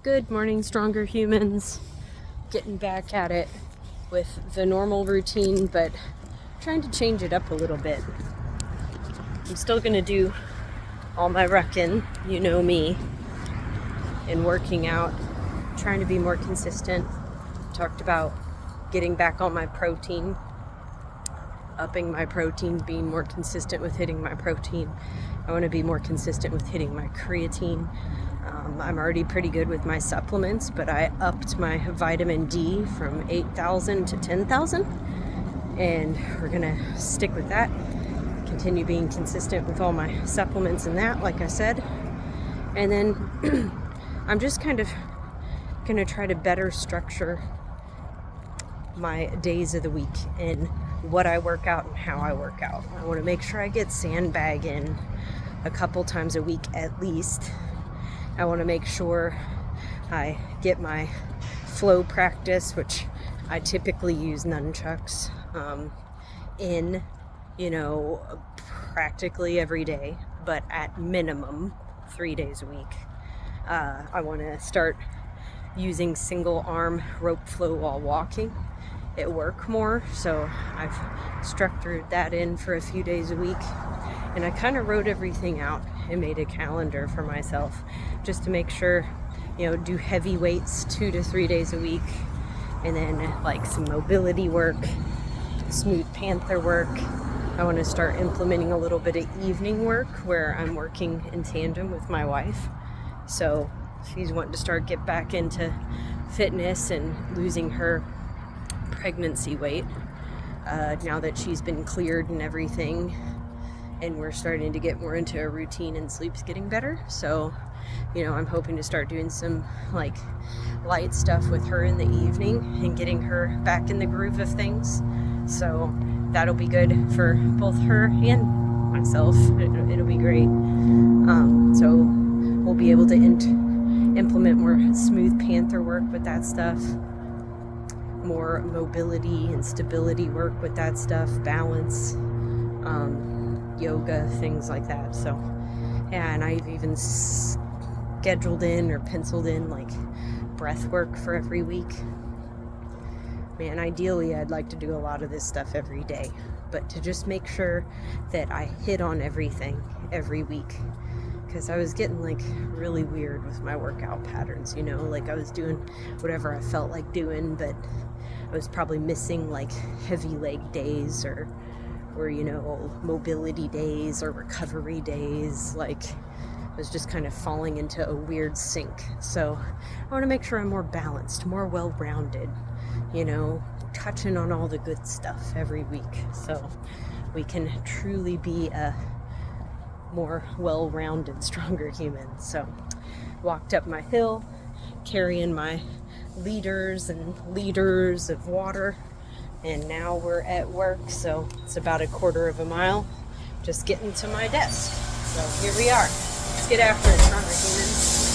Good morning, stronger humans. Getting back at it with the normal routine, but trying to change it up a little bit. I'm still gonna do all my rucking, you know me, and working out, trying to be more consistent. Talked about getting back on my protein, upping my protein, being more consistent with hitting my protein. I want to be more consistent with hitting my creatine. I'm already pretty good with my supplements, but I upped my vitamin D from 8,000 to 10,000, and we're gonna stick with that. Continue being consistent with all my supplements and that, like I said. And then I'm just kind of gonna try to better structure my days of the week and what I work out and how I work out. I want to make sure I get sandbag in a couple times a week at least. I want to make sure I get my flow practice, which I typically use nunchucks, in, practically every day, but at minimum 3 days a week. I want to start using single arm rope flow while walking. It work more, so I've structured that in for a few days a week, and I kind of wrote everything out and made a calendar for myself just to make sure, do heavy weights 2 to 3 days a week, and then like some mobility work, smooth panther work. I want to start implementing a little bit of evening work where I'm working in tandem with my wife. So she's wanting to start get back into fitness and losing her pregnancy weight now that she's been cleared and everything, and we're starting to get more into a routine and sleep's getting better. So I'm hoping to start doing some like light stuff with her in the evening and getting her back in the groove of things. So that'll be good for both her and myself. It'll be great. So we'll be able to implement more smooth panther work with that stuff, more mobility and stability work with that stuff, balance, yoga, things like that. So yeah, and I've even scheduled in or penciled in like breath work for every week. Man, ideally I'd like to do a lot of this stuff every day, but to just make sure that I hit on everything every week, because I was getting like really weird with my workout patterns, like I was doing whatever I felt like doing, but I was probably missing like heavy leg days or mobility days or recovery days. Like I was just kind of falling into a weird sync. So I want to make sure I'm more balanced, more well-rounded, touching on all the good stuff every week, so we can truly be a more well-rounded, stronger human. So walked up my hill carrying my liters of water, and now we're at work, so it's about a quarter of a mile just getting to my desk. So here we are. Let's get after it, stronger humans.